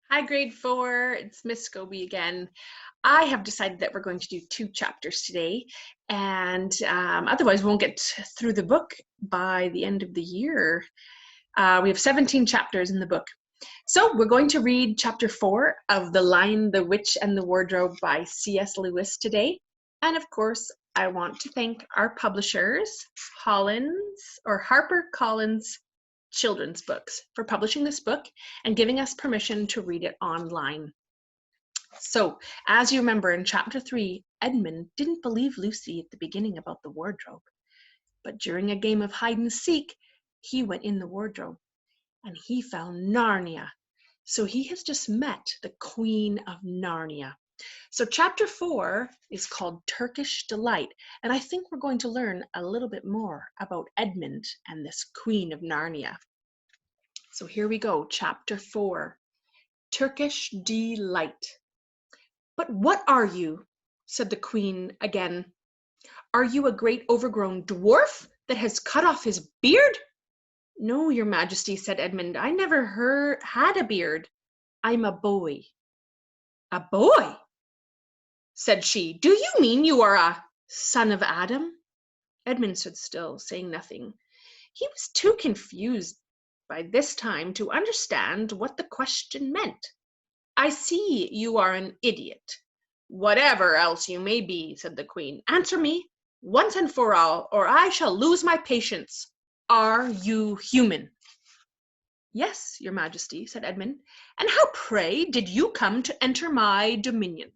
Hi, grade 4. It's Miss Skoby again. I have decided that we're going to do 2 chapters today, and otherwise we won't get through the book by the end of the year. We have 17 chapters in the book. So we're going to read chapter 4 of The Lion, the Witch, and the Wardrobe by C.S. Lewis today. And of course, I want to thank our publishers, HarperCollins Children's Books, for publishing this book and giving us permission to read it online. So, as you remember in chapter 3, Edmund didn't believe Lucy at the beginning about the wardrobe. But during a game of hide and seek, he went in the wardrobe and he found Narnia. So he has just met the Queen of Narnia. So chapter 4 is called Turkish Delight, and I think we're going to learn a little bit more about Edmund and this Queen of Narnia. So here we go, chapter 4, Turkish Delight. "But what are you?" said the Queen again. "Are you a great overgrown dwarf that has cut off his beard?" "No, your Majesty," said Edmund, "I never had a beard. I'm a boy." "A boy?" said she. "Do you mean you are a son of Adam?" Edmund stood still, saying nothing. He was too confused by this time to understand what the question meant. "I see you are an idiot. Whatever else you may be," said the Queen, "answer me once and for all, or I shall lose my patience. Are you human?" "Yes, your Majesty," said Edmund. "And how, pray, did you come to enter my dominion?"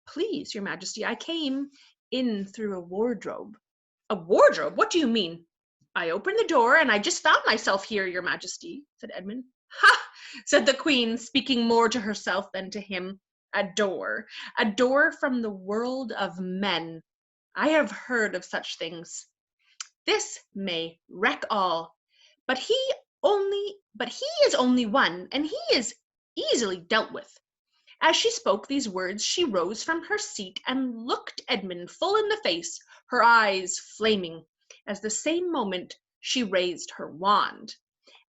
"Please, your Majesty, I came in through a wardrobe." "A wardrobe? What do you mean?" "I opened the door, and I just found myself here, your Majesty," said Edmund. "Ha!" said the Queen, speaking more to herself than to him. A door from the world of men. I have heard of such things. This may wreck all, but he is only one, and he is easily dealt with." As she spoke these words, she rose from her seat and looked Edmund full in the face, her eyes flaming. At the same moment she raised her wand.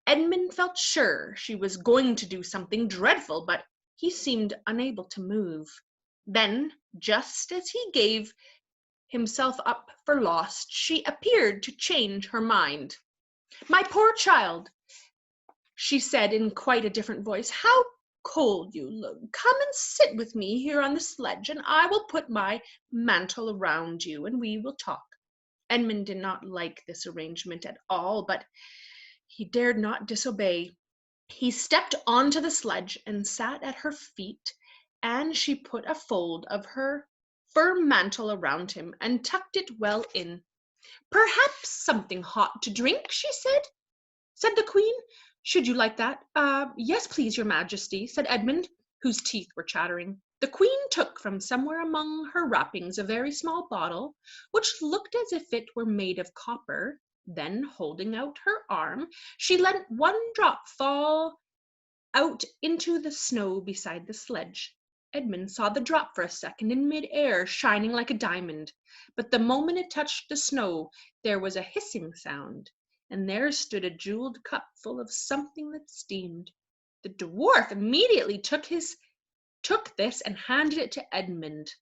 Edmund felt sure she was going to do something dreadful, but he seemed unable to move. Then, just as he gave himself up for lost, she appeared to change her mind. "My poor child," she said in quite a different voice, "how cold you look. Come and sit with me here on the sledge, and I will put my mantle around you, and we will talk." Edmund did not like this arrangement at all, but he dared not disobey. He stepped onto the sledge and sat at her feet, and she put a fold of her fur mantle around him and tucked it well in. "Perhaps something hot to drink," said the Queen. "Should you like that?" Yes, please, your Majesty," said Edmund, whose teeth were chattering. The Queen took from somewhere among her wrappings a very small bottle, which looked as if it were made of copper. Then, holding out her arm, she let one drop fall out into the snow beside the sledge. Edmund saw the drop for a second in mid-air, shining like a diamond. But the moment it touched the snow, there was a hissing sound, and there stood a jeweled cup full of something that steamed. The dwarf immediately took this and handed it to Edmund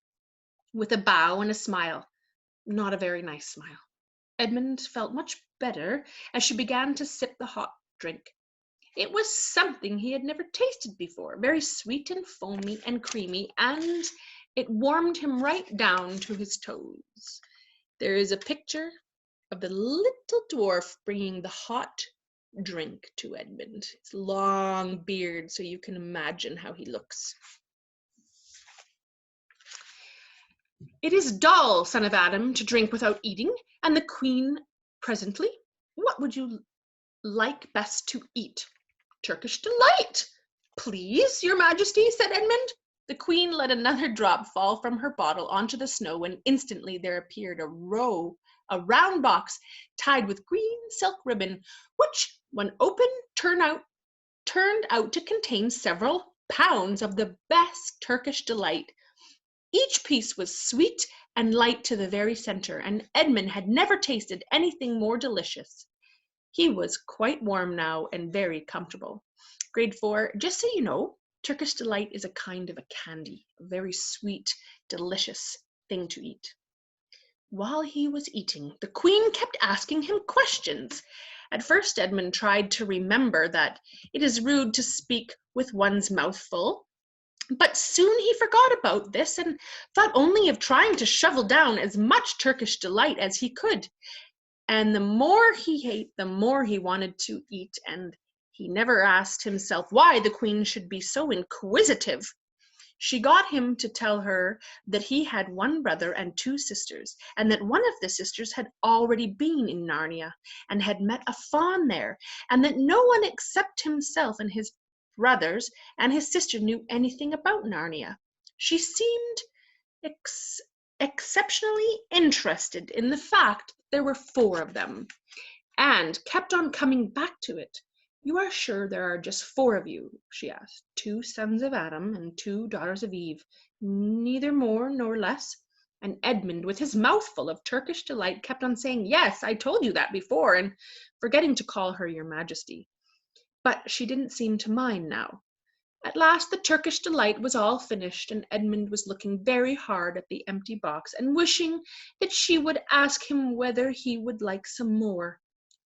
with a bow and a smile. Not a very nice smile. Edmund felt much better as she began to sip the hot drink. It was something he had never tasted before, very sweet and foamy and creamy, and it warmed him right down to his toes. There is a picture of the little dwarf bringing the hot drink to Edmund. It's long beard, so you can imagine how he looks. "It is dull, son of Adam, to drink without eating," and the Queen presently. "What would you like best to eat?" "Turkish Delight, please, your Majesty," said Edmund. The Queen let another drop fall from her bottle onto the snow, and instantly there appeared a round box tied with green silk ribbon, which, when opened, turned out to contain several pounds of the best Turkish Delight. Each piece was sweet and light to the very center, and Edmund had never tasted anything more delicious. He was quite warm now and very comfortable. Grade 4, just so you know, Turkish delight is a kind of a candy, a very sweet, delicious thing to eat. While he was eating, the queen kept asking him questions. At first, Edmund tried to remember that it is rude to speak with one's mouth full, but soon he forgot about this and thought only of trying to shovel down as much Turkish delight as he could. And the more he ate, the more he wanted to eat, and he never asked himself why the queen should be so inquisitive. She got him to tell her that he had one brother and two sisters, and that one of the sisters had already been in Narnia and had met a faun there, and that no one except himself and his brothers and his sister knew anything about Narnia. She seemed exceptionally interested in the fact that there were four of them, and kept on coming back to it. "You are sure there are just four of you?" she asked. "Two sons of Adam and two daughters of Eve, neither more nor less?" And Edmund, with his mouth full of Turkish delight, kept on saying, "Yes, I told you that before," and forgetting to call her Your Majesty. But she didn't seem to mind now. At last the Turkish delight was all finished, and Edmund was looking very hard at the empty box and wishing that she would ask him whether he would like some more.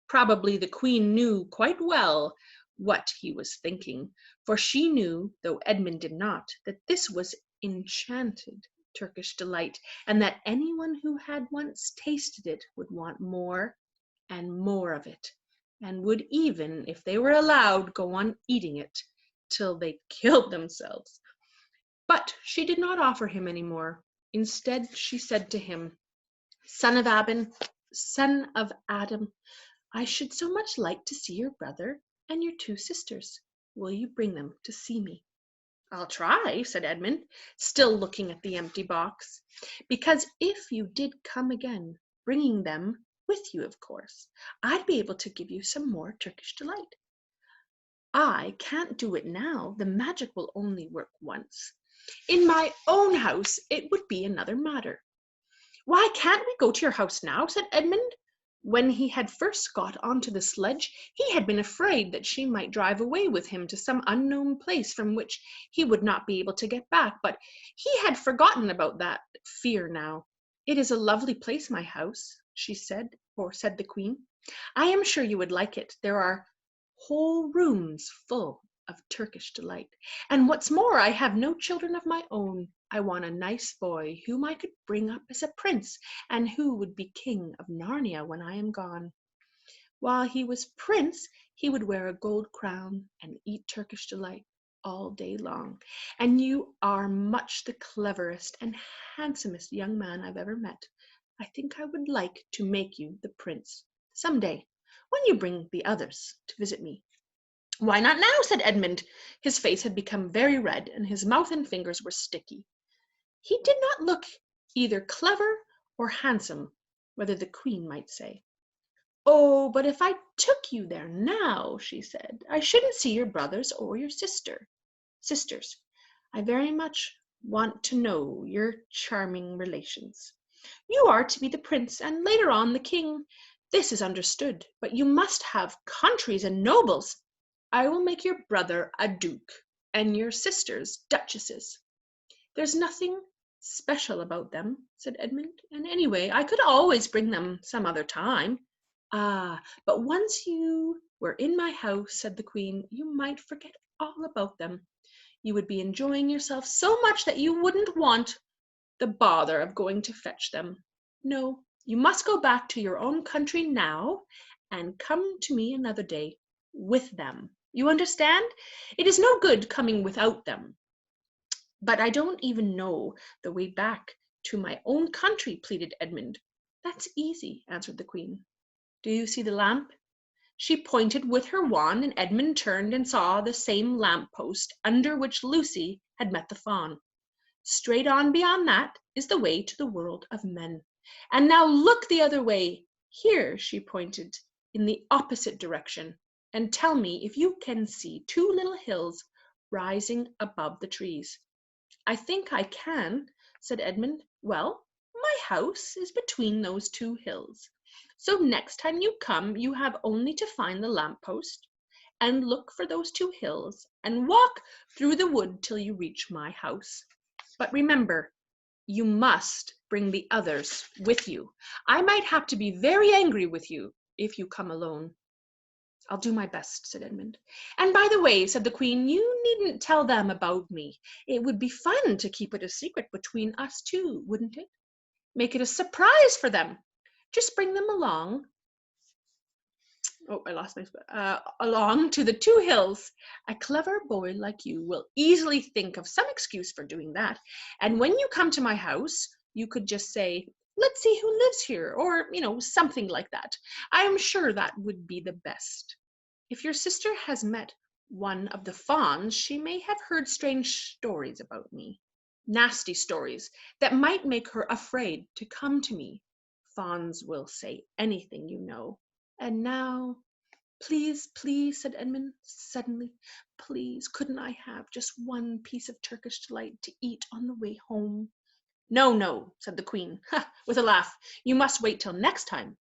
Probably the queen knew quite well what he was thinking, for she knew, though Edmund did not, that this was enchanted Turkish delight, and that anyone who had once tasted it would want more and more of it, and would even, if they were allowed, go on eating it till they killed themselves. But she did not offer him any more. Instead, she said to him, son of Adam, I should so much like to see your brother and your two sisters. Will you bring them to see me?" "I'll try," said Edmund, still looking at the empty box, "because if you did come again, bringing them with you, of course, I'd be able to give you some more Turkish delight. I can't do it now. The magic will only work once. In my own house, it would be another matter." "Why can't we go to your house now?" said Edmund. When he had first got onto the sledge, he had been afraid that she might drive away with him to some unknown place from which he would not be able to get back, but he had forgotten about that fear now. "It is a lovely place, my house," said the queen. "I am sure you would like it. There are whole rooms full of Turkish delight. And what's more, I have no children of my own. I want a nice boy whom I could bring up as a prince, and who would be king of Narnia when I am gone. While he was prince, he would wear a gold crown and eat Turkish delight all day long. And you are much the cleverest and handsomest young man I've ever met. I think I would like to make you the prince some day, when you bring the others to visit me." "Why not now?" said Edmund. His face had become very red, and his mouth and fingers were sticky. He did not look either clever or handsome, whether the queen might say. "Oh, but if I took you there now," she said, "I shouldn't see your brothers or your sisters. I very much want to know your charming relations. You are to be the prince, and later on the king. This is understood, but you must have countries and nobles. I will make your brother a duke, and your sisters duchesses." "There's nothing special about them," said Edmund, "and anyway, I could always bring them some other time." "Ah, but once you were in my house," said the queen, "you might forget all about them. You would be enjoying yourself so much that you wouldn't want the bother of going to fetch them. No, you must go back to your own country now, and come to me another day with them. You understand? It is no good coming without them." "But I don't even know the way back to my own country," pleaded Edmund. "That's easy," answered the queen. "Do you see the lamp?" She pointed with her wand, and Edmund turned and saw the same lamp post under which Lucy had met the faun. "Straight on beyond that is the way to the world of men. And now look the other way. Here," she pointed in the opposite direction, "and tell me if you can see two little hills rising above the trees." "I think I can," said Edmund. "Well, my house is between those two hills. So next time you come, you have only to find the lamp post and look for those 2 hills, and walk through the wood till you reach my house. But remember, you must bring the others with you. I might have to be very angry with you if you come alone." "I'll do my best," said Edmund. "And by the way," said the Queen, "you needn't tell them about me. It would be fun to keep it a secret between us 2, wouldn't it? Make it a surprise for them. Just bring them along." Oh, I lost my along to the 2 hills. A clever boy like you will easily think of some excuse for doing that. And when you come to my house, you could just say, 'Let's see who lives here,' or, something like that. I am sure that would be the best. If your sister has met one of the fawns, she may have heard strange stories about me. Nasty stories that might make her afraid to come to me. Fawns will say anything, you know. And now, please, please," said Edmund suddenly, "please, couldn't I have just one piece of Turkish delight to eat on the way home?" "No, no," said the Queen, with a laugh. "You must wait till next time."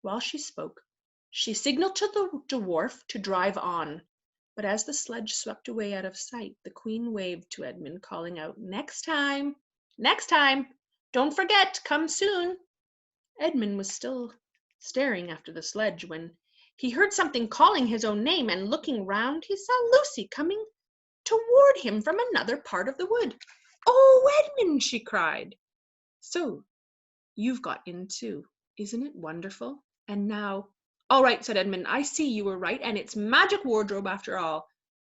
While she spoke, she signaled to the dwarf to drive on. But as the sledge swept away out of sight, the Queen waved to Edmund, calling out, "Next time! Next time! Don't forget, come soon!" Edmund was still staring after the sledge when he heard something calling his own name, and looking round, he saw Lucy coming toward him from another part of the wood. "Oh, Edmund!" she cried. "So you've got in too. Isn't it wonderful? And now—" "All right," said Edmund. "I see you were right, and it's magic wardrobe after all.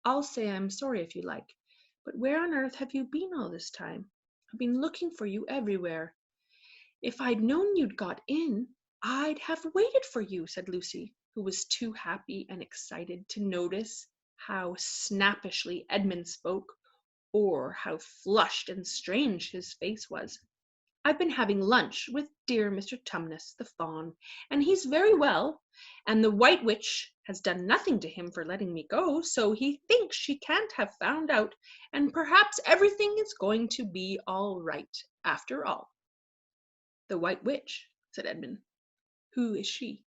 I'll say I'm sorry if you like. But where on earth have you been all this time? I've been looking for you everywhere." "If I'd known you'd got in, I'd have waited for you," said Lucy, who was too happy and excited to notice how snappishly Edmund spoke, or how flushed and strange his face was. "I've been having lunch with dear Mr. Tumnus, the fawn, and he's very well, and the White Witch has done nothing to him for letting me go, so he thinks she can't have found out, and perhaps everything is going to be all right after all." "The White Witch," said Edmund. "Who is she?"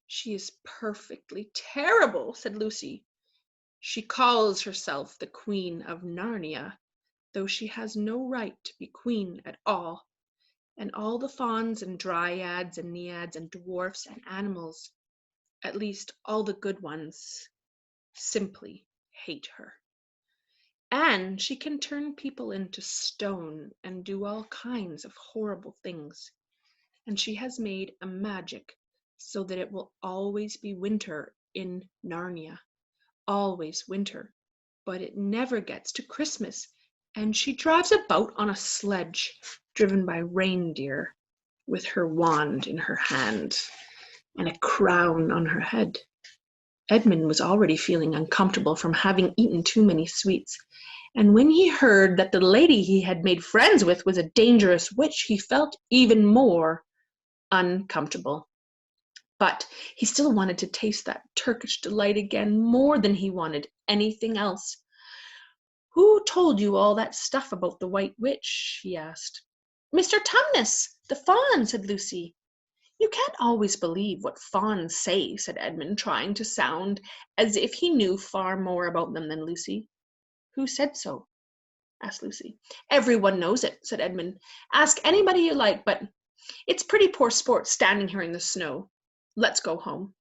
"She is perfectly terrible," said Lucy. "She calls herself the Queen of Narnia, though she has no right to be queen at all. And all the fauns and dryads and naiads and dwarfs and animals, at least all the good ones, simply hate her. And she can turn people into stone and do all kinds of horrible things. And she has made a magic so that it will always be winter in Narnia. Always winter. But it never gets to Christmas. And she drives about on a sledge driven by reindeer, with her wand in her hand and a crown on her head." Edmund was already feeling uncomfortable from having eaten too many sweets, and when he heard that the lady he had made friends with was a dangerous witch, he felt even more uncomfortable. But he still wanted to taste that Turkish delight again more than he wanted anything else. "Who told you all that stuff about the White Witch?" he asked. "Mr. Tumnus, the fawn," said Lucy. "You can't always believe what fawns say," said Edmund, trying to sound as if he knew far more about them than Lucy. "Who said so?" asked Lucy. "Everyone knows it," said Edmund. "Ask anybody you like, but it's pretty poor sport standing here in the snow. Let's go home."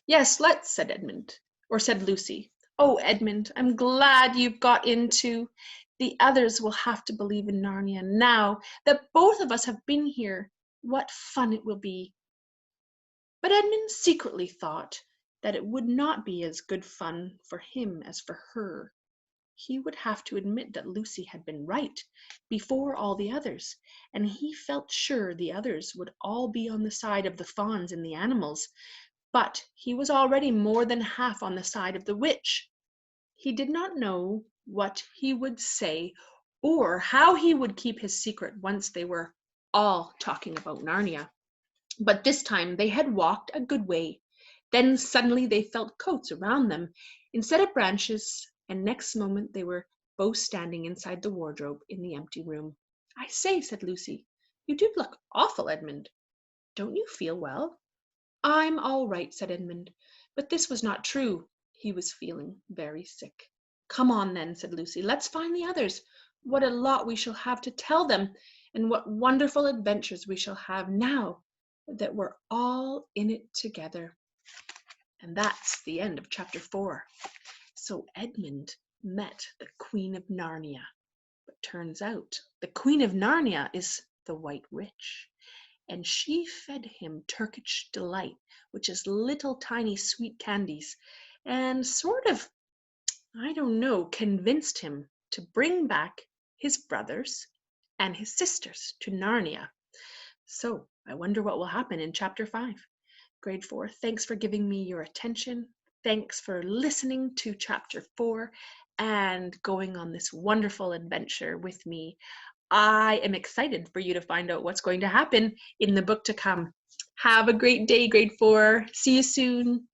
"Yes, let's," said Edmund, or said Lucy. "Oh, Edmund, I'm glad you've got in too. The others will have to believe in Narnia now that both of us have been here. What fun it will be." But Edmund secretly thought that it would not be as good fun for him as for her. He would have to admit that Lucy had been right before all the others, and he felt sure the others would all be on the side of the fawns and the animals, but he was already more than half on the side of the witch. He did not know what he would say or how he would keep his secret once they were all talking about Narnia. But this time they had walked a good way. Then suddenly they felt coats around them instead of branches, and next moment they were both standing inside the wardrobe in the empty room. "I say," said Lucy, "you do look awful, Edmund. Don't you feel well?" "I'm all right," said Edmund, but this was not true. He was feeling very sick. Come on then, said Lucy. Let's find the others. What a lot we shall have to tell them, and what wonderful adventures we shall have now that we're all in it together. And that's the end of chapter 4. So Edmund met the Queen of Narnia. But turns out the Queen of Narnia is the White Witch, and she fed him Turkish Delight, which is little tiny sweet candies, and sort of, I don't know, convinced him to bring back his brothers and his sisters to Narnia. So I wonder what will happen in chapter 5. Grade 4, thanks for giving me your attention. Thanks for listening to chapter 4 and going on this wonderful adventure with me. I am excited for you to find out what's going to happen in the book to come. Have a great day, grade 4. See you soon.